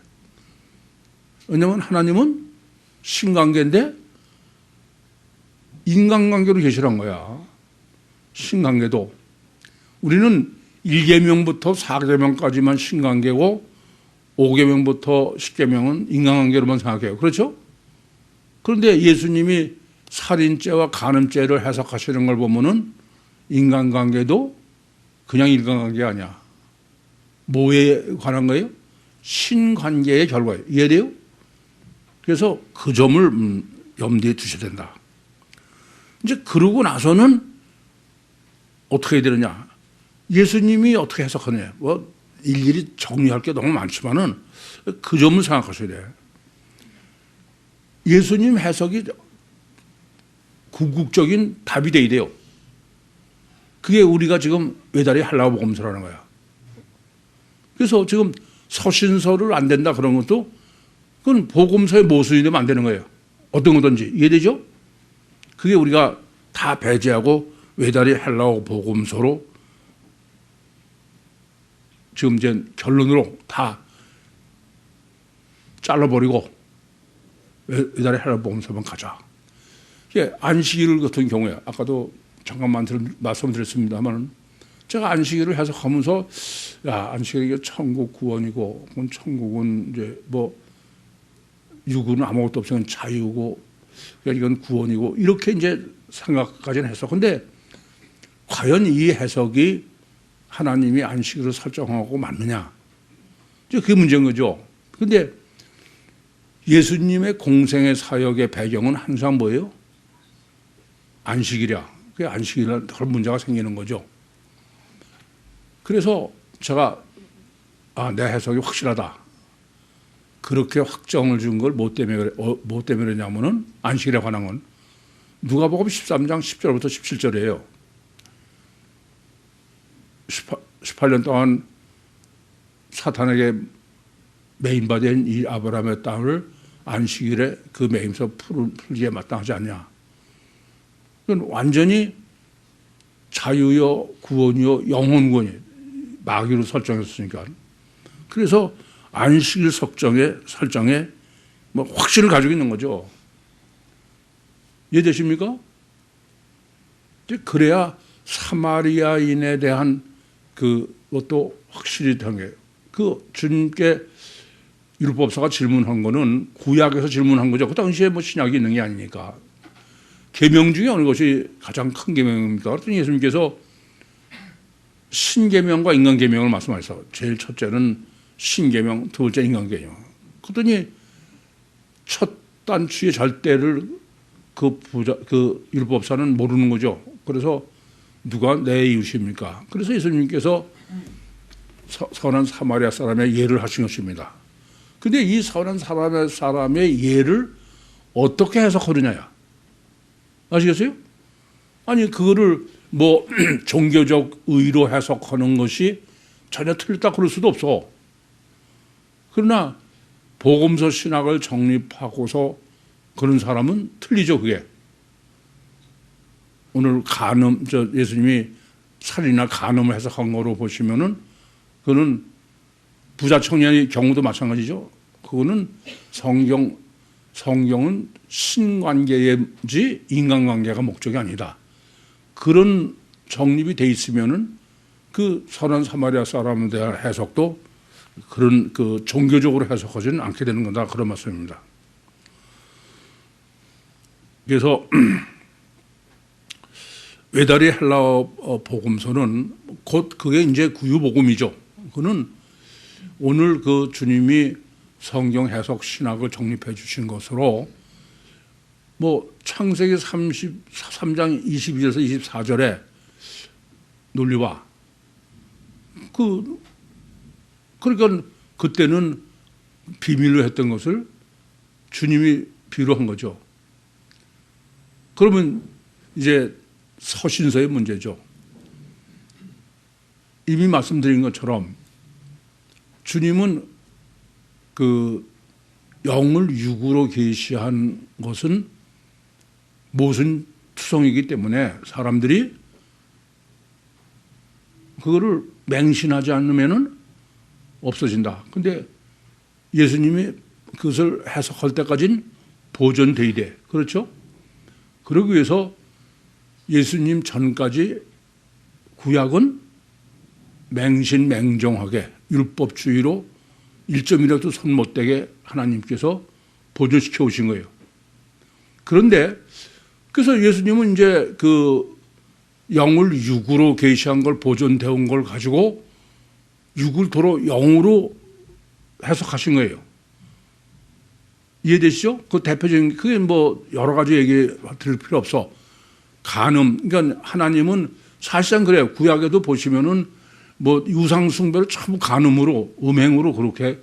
왜냐하면 하나님은 신관계인데 인간관계로 계시란 거야. 신관계도 우리는 1계명부터 4계명까지만 신관계고 5계명부터 10계명은 인간관계로만 생각해요. 그렇죠? 그런데 예수님이 살인죄와 간음죄를 해석하시는 걸 보면은 인간관계도 그냥 인간관계가 아니야. 뭐에 관한 거예요? 신관계의 결과예요. 이해돼요? 그래서 그 점을 염두에 두셔야 된다. 이제 그러고 나서는 어떻게 해야 되느냐? 예수님이 어떻게 해석하느냐? 뭐 일일이 정리할 게 너무 많지만은 그 점을 생각하셔야 돼. 예수님 해석이 궁극적인 답이 돼야 돼요. 그게 우리가 지금 외다리 한라고 복음서라는 거야. 그래서 지금 서신서를 안 된다 그런 것도 그건 복음서의 모순이 되면 안 되는 거예요. 어떤 거든지. 이해되죠? 그게 우리가 다 배제하고 외다리 헬라어 복음서로 지금 이제 결론으로 다 잘라버리고 외다리 헬라어 복음서만 가자. 이게 안식일 같은 경우에 아까도 잠깐만 말씀드렸습니다만 제가 안식일을 해석하면서 야, 안식일이 천국 구원이고 천국은 이제 뭐 육은 아무것도 없으면 자유고 이건 구원이고 이렇게 이제 생각까지는 했어. 근데 과연 이 해석이 하나님이 안식일을 설정하고 맞느냐? 이제 그게 문제인 거죠. 근데 예수님의 공생의 사역의 배경은 항상 뭐예요? 안식일이야. 그게 안식일은 그런 문제가 생기는 거죠. 그래서 제가 내 해석이 확실하다. 그렇게 확정을 준 걸 뭐 때문에 그랬냐면은 안식일에 관한 건 누가복음 13장 10절부터 17절이에요. 18년 동안 사탄에게 매인받은 이 아브라함의 땅을 안식일에 그 매임서 풀기에 마땅하지 않냐. 이건 완전히 자유요, 구원이요, 영혼 구원이 마귀로 설정했으니까. 그래서 안식일 설정에 뭐 확신을 가지고 있는 거죠. 이해되십니까? 그래야 사마리아인에 대한 그것도 확실히 된 거예요. 그 주님께 율법사가 질문한 거는 구약에서 질문한 거죠. 그 당시에 뭐 신약이 있는 게 아니니까. 계명 중에 어느 것이 가장 큰 계명입니까? 그랬더니 예수님께서 신계명과 인간계명을 말씀하셔서 제일 첫째는 신계명, 두 번째 인간계명. 그랬더니 첫 단추의 절대를 그 율법사는 모르는 거죠. 그래서 누가 내 이웃입니까? 그래서 예수님께서 선한 사마리아 사람의 예를 하신 것입니다. 근데 이 선한 사람의 예를 어떻게 해석하느냐? 아시겠어요? 아니, 그거를 뭐 종교적 의로 해석하는 것이 전혀 틀렸다 그럴 수도 없어. 그러나 복음서 신학을 정립하고서 그런 사람은 틀리죠, 그게. 오늘 예수님이 살인이나 간음을 해석한 거로 보시면은 그거는 부자 청년의 경우도 마찬가지죠. 그거는 성경은 신관계이지 인간관계가 목적이 아니다. 그런 정립이 돼 있으면은 그 선한 사마리아 사람에 대한 해석도 그런 그 종교적으로 해석하지는 않게 되는 거다. 그런 말씀입니다. 그래서 외다리 헬라어 복음서는 곧 그게 이제 구유복음이죠. 그는 오늘 그 주님이 성경 해석 신학을 정립해 주신 것으로 뭐 창세기 33장 22절에서 24절에 논리와 그러니까 그때는 비밀로 했던 것을 주님이 비유한 거죠. 그러면 이제 서신서의 문제죠. 이미 말씀드린 것처럼 주님은 그 영을 육으로 계시한 것은 모순 투성이기 때문에 사람들이 그거를 맹신하지 않으면은 없어진다. 근데 예수님이 그것을 해석할 때까지는 보존돼야 돼. 그렇죠? 그러기 위해서 예수님 전까지 구약은 맹신맹종하게 율법주의로 1점이라도 손 못 대게 하나님께서 보존시켜 오신 거예요. 그런데 그래서 예수님은 이제 그 영을 육으로 계시한 걸 보존되어 온 걸 가지고 육을 도로 영으로 해석하신 거예요. 이해되시죠? 그 대표적인 그게 뭐 여러 가지 얘기 드릴 필요 없어. 간음, 그러니까 하나님은 사실상 그래요. 구약에도 보시면은 뭐 유상 숭배를 전부 간음으로 음행으로 그렇게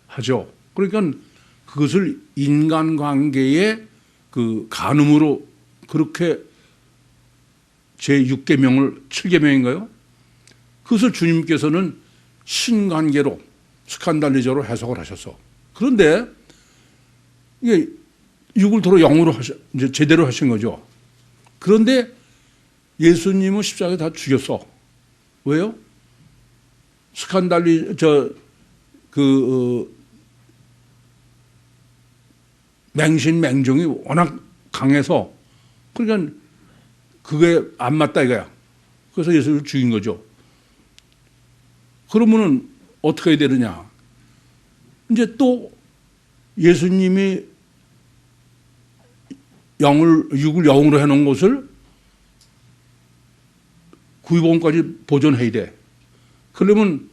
하죠. 그러니까 그것을 인간관계의 그 간음으로 그렇게 제6계명을 7계명인가요? 그것을 주님께서는 신관계로 스칸달리저로 해석을 하셨어. 그런데 이게 육을 도로 영으로 이제 제대로 하신 거죠. 그런데 예수님은 십자가에 다 죽였어. 왜요? 맹신맹종이 워낙 강해서 그러니까 그게 안 맞다 이거야. 그래서 예수를 죽인 거죠. 그러면은 어떻게 해야 되느냐? 이제 또 예수님이 육을 영으로 해놓은 것을 구유복음까지 보존해야 돼. 그러면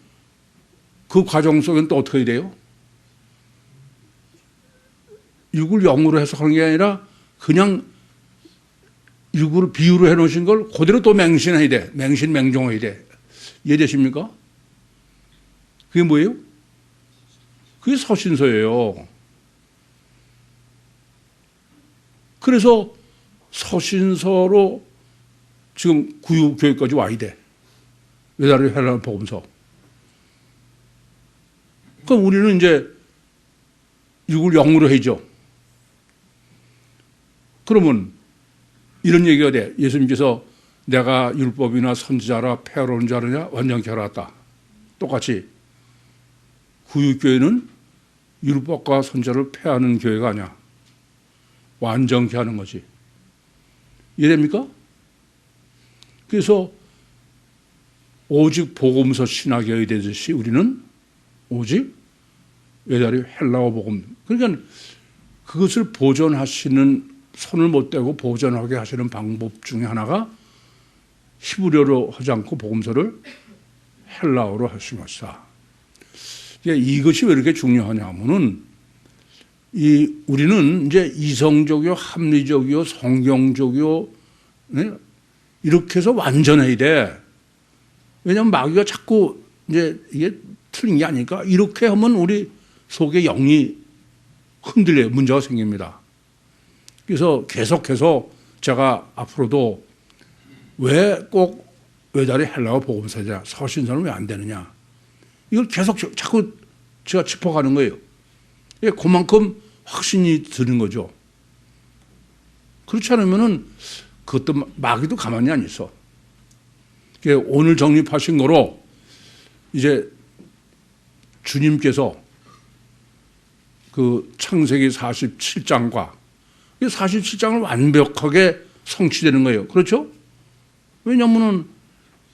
그 과정 속에는 또 어떻게 해야 돼요? 육을 영으로 해석하는 게 아니라 그냥 육으로 비유로 해놓으신 걸 그대로 또 맹신해야 돼. 맹신맹종해야 돼. 이해되십니까? 그게 뭐예요? 그게 서신서예요. 그래서 서신서로 지금 구유교회까지 와야 돼. 외다리 헬라 복음서. 그럼 우리는 이제 이걸 영으로 해죠. 그러면 이런 얘기가 돼. 예수님께서 내가 율법이나 선지자라 폐하러 자느냐 완전케 하러 왔다. 똑같이 구유교회는 율법과 선지자를 폐하는 교회가 아니야. 완전케 하는 거지. 이해됩니까? 그래서 오직 복음서 신학이어야 되듯이 우리는 오직 외다리 헬라어 복음. 그러니까 그것을 보존하시는, 손을 못 대고 보존하게 하시는 방법 중에 하나가 히브리어로 하지 않고 복음서를 헬라어로 하신 것이다. 이것이 왜 이렇게 중요하냐 하면은 우리는 이제 이성적이요, 합리적이요, 성경적이요, 네? 이렇게 해서 완전해야 돼. 왜냐하면 마귀가 자꾸 이제 이게 틀린 게 아니니까 이렇게 하면 우리 속에 영이 흔들려요. 문제가 생깁니다. 그래서 계속해서 제가 앞으로도 왜 꼭 외다리 헬라어 복음서냐, 서신서는 왜 안 되느냐, 이걸 계속 자꾸 제가 짚어가는 거예요. 그만큼 확신이 드는 거죠. 그렇지 않으면은 그것도 마귀도 가만히 안 있어. 오늘 정립하신 거로 이제 주님께서 그 창세기 47장과 47장을 완벽하게 성취되는 거예요. 그렇죠? 왜냐하면은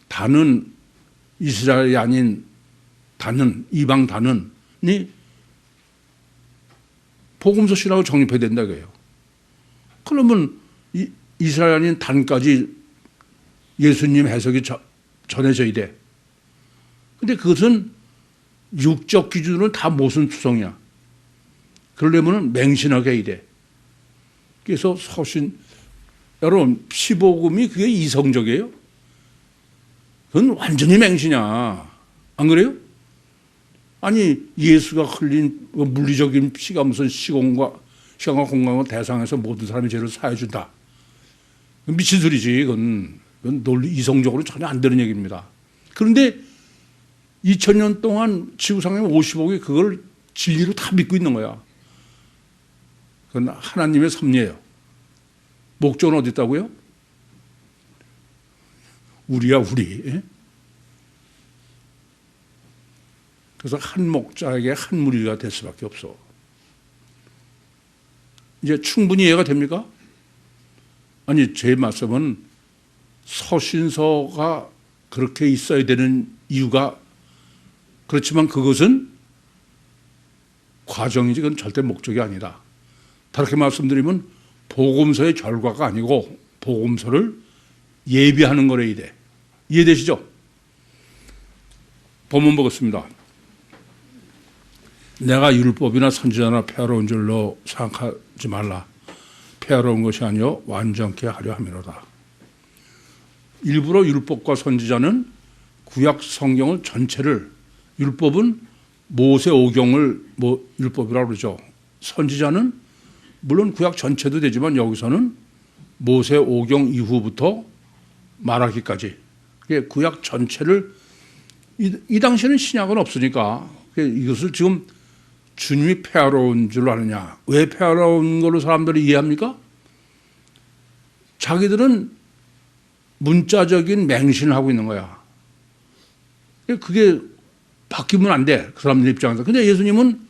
다는 이스라엘이 아닌 다는, 이방 다는이 복음서 신학을 정립해야 된다 그래요. 그러면 이스라엘 아닌 단까지 예수님 해석이 전해져야 돼. 근데 그것은 육적 기준으로는 다 모순투성이야. 그러려면 맹신하게 해야 돼. 그래서 여러분, 피복음이 그게 이성적이에요? 그건 완전히 맹신이야. 안 그래요? 아니, 예수가 흘린 물리적인 피가 무슨 시간과 공간과 대상에서 모든 사람의 죄를 사해준다. 미친 소리지. 그건 논리 이성적으로 전혀 안 되는 얘기입니다. 그런데 2000년 동안 지구상의 50억이 그걸 진리로 다 믿고 있는 거야. 그건 하나님의 섭리예요. 목적은 어디 있다고요? 우리야, 우리. 그래서 한 목자에게 한 무리가 될 수밖에 없어. 이제 충분히 이해가 됩니까? 아니, 제 말씀은 서신서가 그렇게 있어야 되는 이유가, 그렇지만 그것은 과정이지 그건 절대 목적이 아니다. 다르게 말씀드리면 복음서의 결과가 아니고 복음서를 예비하는 거래야 돼. 이해되시죠? 본문 보겠습니다. 내가 율법이나 선지자나 폐하러 온 줄로 생각하지 말라. 폐하러 온 것이 아니요 완전케 하려 함이로다. 일부러 율법과 선지자는 구약 성경을 전체를, 율법은 모세 오경을 율법이라고 그러죠. 선지자는 물론 구약 전체도 되지만 여기서는 모세 오경 이후부터 말하기까지 구약 전체를, 이 당시에는 신약은 없으니까 이것을 지금 주님이 폐하러 온 줄로 아느냐. 왜 폐하러 온 걸로 사람들이 이해합니까? 자기들은 문자적인 맹신을 하고 있는 거야. 그게 바뀌면 안 돼. 그 사람들 입장에서. 근데 예수님은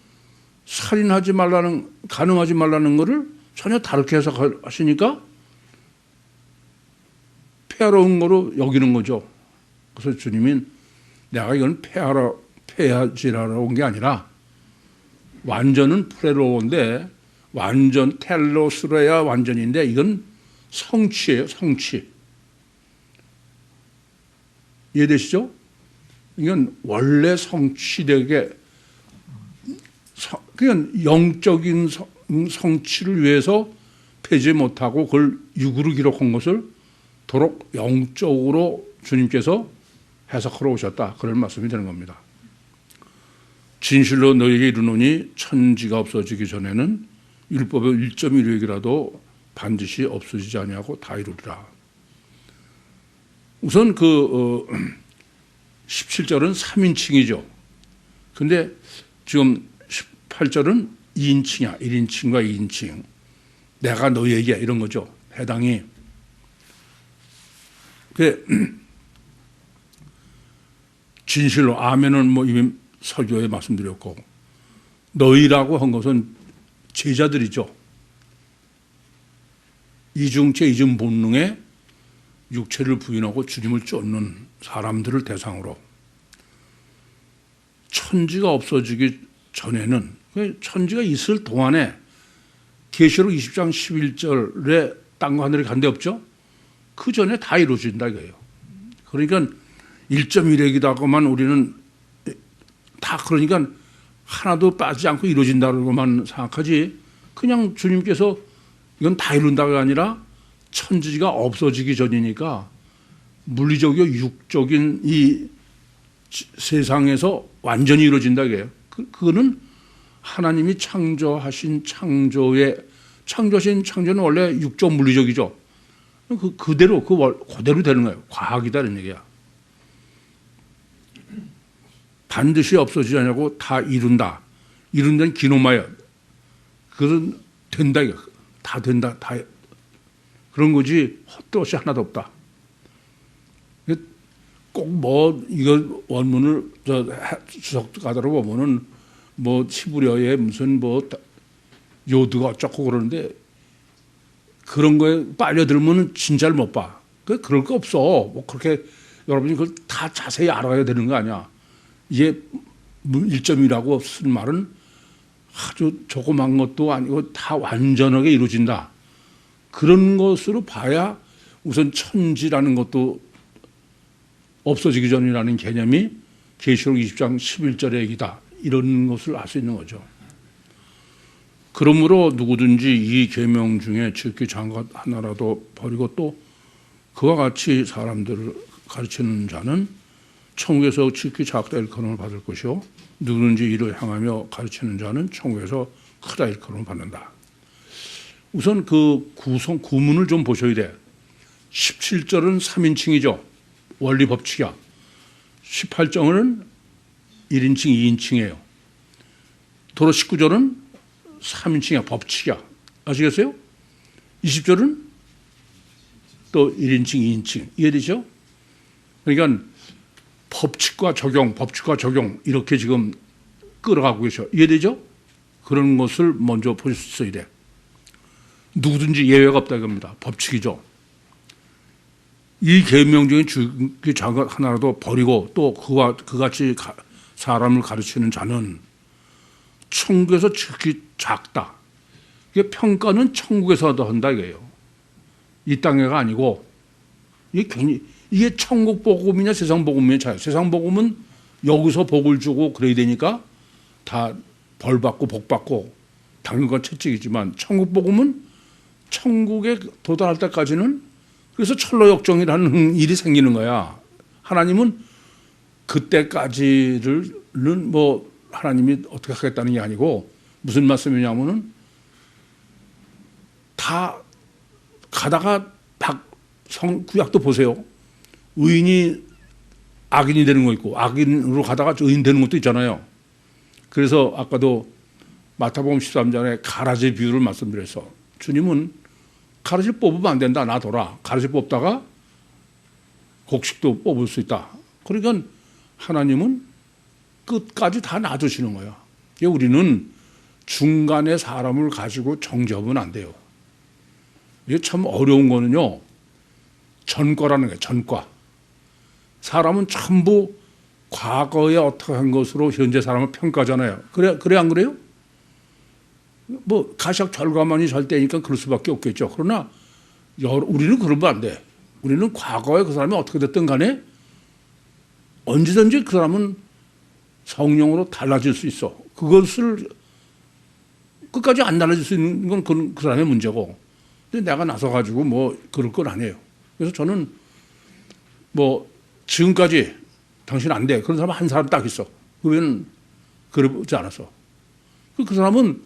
살인하지 말라는, 간음하지 말라는 거를 전혀 다르게 해석하시니까 폐하러 온 거로 여기는 거죠. 그래서 주님은 내가 이건 폐하지라러 온 게 아니라 완전은 프레로인데, 완전 텔로스레야 완전인데 이건 성취예요. 성취. 이해되시죠? 이건 원래 성취되게, 그냥 영적인 성취를 위해서 폐지 못하고 그걸 육으로 기록한 것을 도록 영적으로 주님께서 해석하러 오셨다. 그런 말씀이 되는 겁니다. 진실로 너에게 이르노니 천지가 없어지기 전에는 율법의 1.1획이라도 반드시 없어지지 아니하고 다 이루리라. 우선 17절은 3인칭이죠. 근데 지금 18절은 2인칭이야. 1인칭과 2인칭. 내가 너에게 이런 거죠. 해당이. 진실로 아멘은 뭐 이미 설교에 말씀드렸고, 너희라고 한 것은 제자들이죠. 이중체 이중 본능에 육체를 부인하고 주님을 쫓는 사람들을 대상으로 천지가 없어지기 전에는, 천지가 있을 동안에 계시록 20장 11절에 땅과 하늘이 간데 없죠? 그 전에 다 이루어진다 이거예요. 그러니까 1.1핵이다고만 우리는 다 그러니까 하나도 빠지지 않고 이루어진다고만 생각하지, 그냥 주님께서 이건 다 이룬다가 아니라 천지가 없어지기 전이니까 물리적이고 육적인 이 세상에서 완전히 이루어진다 이거예요. 그거는 하나님이 창조하신 창조는 원래 육적 물리적이죠. 그대로 되는 거예요. 과학이다 이런 얘기야. 반드시 없어지지 않냐고 다 이룬다. 이룬다는 기노마야. 그것은 된다 이거. 다 된다. 다 그런 거지 헛도 없이 하나도 없다. 꼭 뭐 이거 원문을 주석 가다로 보면은 뭐 히브리어에 무슨 뭐 요드가 어쩌고 그러는데 그런 거에 빨려들면 진짜를 못 봐. 그럴 거 없어. 뭐 그렇게 여러분이 그걸 다 자세히 알아야 되는 거 아니야. 이게 1.1이라고 쓴 말은 아주 조그만 것도 아니고 다 완전하게 이루어진다. 그런 것으로 봐야 우선 천지라는 것도 없어지기 전이라는 개념이 계시록 20장 11절의 얘기다. 이런 것을 알 수 있는 거죠. 그러므로 누구든지 이 계명 중에 지극히 작은 것 하나라도 버리고 또 그와 같이 사람들을 가르치는 자는 천국에서 지극히 작다 일컬음을 받을 것이요 누구든지 이를 향하며 가르치는 자는 천국에서 크다 일컬음을 받는다. 우선 그 구문을 좀 보셔야 돼. 17절은 3인칭이죠. 원리 법칙이야. 18절은 1인칭, 2인칭이에요. 도로 19절은 3인칭이야. 법칙이야. 아시겠어요? 20절은 또 1인칭, 2인칭. 이해되죠? 그러니까 법칙과 적용 이렇게 지금 끌어가고 계셔. 이해되죠? 그런 것을 먼저 보실 수 있어야 돼. 누구든지 예외가 없다 이겁니다. 법칙이죠. 이 계명 중에 작은 것 하나라도 버리고 또 그같이 사람을 가르치는 자는 천국에서 지극히 작다. 이게 평가는 천국에서 한다 이거예요. 이 땅에가 아니고 이게 천국 복음이냐 세상 복음이냐 차이. 세상 복음은 여기서 복을 주고 그래야 되니까 다 벌 받고 복 받고 당연한 건 채찍이지만 천국 복음은 천국에 도달할 때까지는 그래서 철로 역정이라는 일이 생기는 거야. 하나님은 그때까지는 뭐 하나님이 어떻게 하겠다는 게 아니고 무슨 말씀이냐면은 다 가다가 구약도 보세요. 의인이 악인이 되는 거 있고 악인으로 가다가 의인 되는 것도 있잖아요. 그래서 아까도 마태복음 13장에 가라지 비유를 말씀드려서 주님은 가라지 뽑으면 안 된다. 놔둬라. 가라지 뽑다가 곡식도 뽑을 수 있다. 그러니까 하나님은 끝까지 다 놔두시는 거야. 우리는 중간에 사람을 가지고 정죄하면 안 돼요. 이게 참 어려운 거는요. 전과라는 거예요. 전과. 사람은 전부 과거에 어떻게 한 것으로 현재 사람을 평가하잖아요. 그래 안 그래요? 뭐 가시적 결과만이 잘 되니까 그럴 수밖에 없겠죠. 그러나 우리는 그러면 안 돼. 우리는 과거에 그 사람이 어떻게 됐든 간에 언제든지 그 사람은 성령으로 달라질 수 있어. 그것을 끝까지 안 달라질 수 있는 건 그 사람의 문제고. 근데 내가 나서가지고 뭐 그럴 건 아니에요. 그래서 저는 뭐 지금까지 당신 안 돼. 그런 사람 한 사람 딱 있어. 그러면 그 그러지 않았어. 그 사람은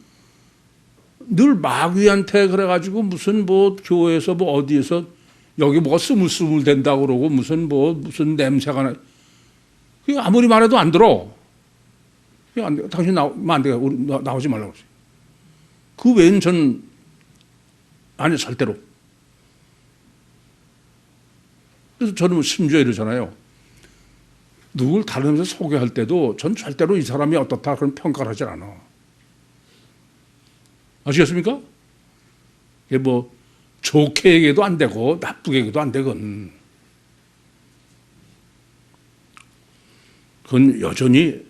늘 마귀한테 그래가지고 무슨 뭐 교회에서 뭐 어디에서 여기 뭐가 스물스물 된다고 그러고 무슨 냄새가 나. 그게 아무리 말해도 안 들어. 그게 안 돼. 당신 나오면 안 돼. 나오지 말라고 그러지. 그 외에는 전 아니 절대로. 그래서 저는 심지어 이러잖아요. 누굴 다른 데서 소개할 때도 전 절대로 이 사람이 어떻다 그런 평가를 하지 않아. 아시겠습니까? 이게 뭐 좋게 얘기해도 안 되고 나쁘게 얘기해도 안 되건. 그건 여전히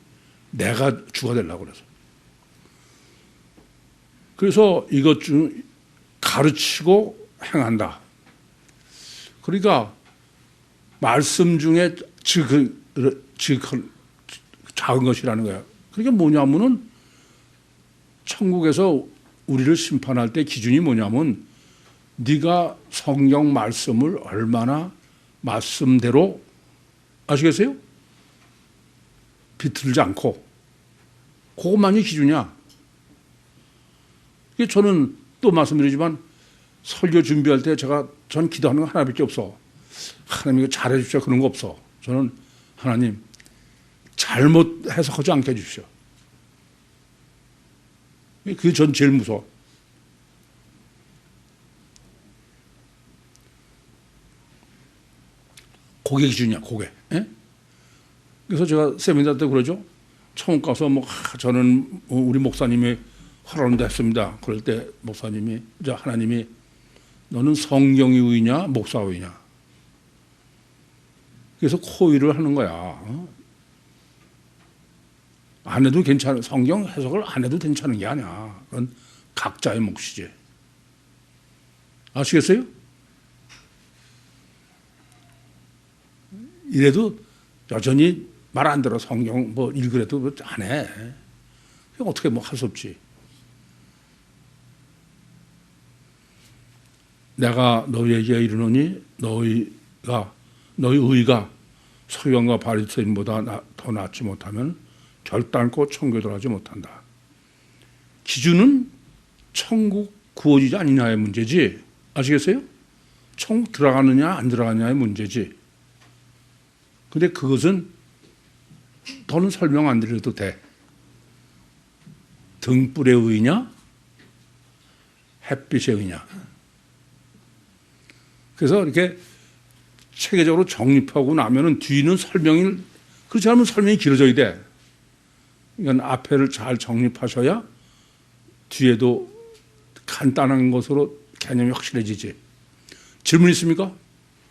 내가 주가 되려고 그래서. 그래서 이것 중 가르치고 행한다. 그러니까 말씀 중에 작은 것이라는 거야. 그게 뭐냐면은 천국에서 우리를 심판할 때 기준이 뭐냐면 네가 성경 말씀을 얼마나 말씀대로 아시겠어요? 비틀지 않고 그것만이 기준이야. 저는 또 말씀드리지만 설교 준비할 때 전 기도하는 거 하나밖에 없어. 하나님 이거 잘해 주십시오. 그런 거 없어. 저는 하나님 잘못 해석하지 않게 해주십시오. 그게 전 제일 무서워. 그게 기준이야, 그게. 예? 그래서 제가 세미나 때 그러죠. 처음 가서 저는 우리 목사님이 허락을 했습니다. 그럴 때 목사님이, 하나님이 너는 성경이 우위냐, 목사 우위냐. 그래서 코의를 하는 거야. 안 해도 괜찮은, 성경 해석을 안 해도 괜찮은 게 아니야. 그건 각자의 몫이지. 아시겠어요? 이래도 여전히 말 안 들어. 성경 읽으래도 안 해. 어떻게 할 수 없지. 내가 너희에게 이르노니 너희 의가 서기관과 바리새인보다 더 낫지 못하면 결단코 천국에 들어가지 못한다. 기준은 천국 구원이지 아니냐의 문제지. 아시겠어요? 천국 들어가느냐 안 들어가느냐의 문제지. 근데 그것은 더는 설명 안 드려도 돼. 등불의 의냐 햇빛의 의냐. 그래서 이렇게 체계적으로 정립하고 나면은 뒤는 설명이, 그렇지 않으면 설명이 길어져야 돼. 그러니까 앞에를 잘 정립하셔야 뒤에도 간단한 것으로 개념이 확실해지지. 질문 있습니까?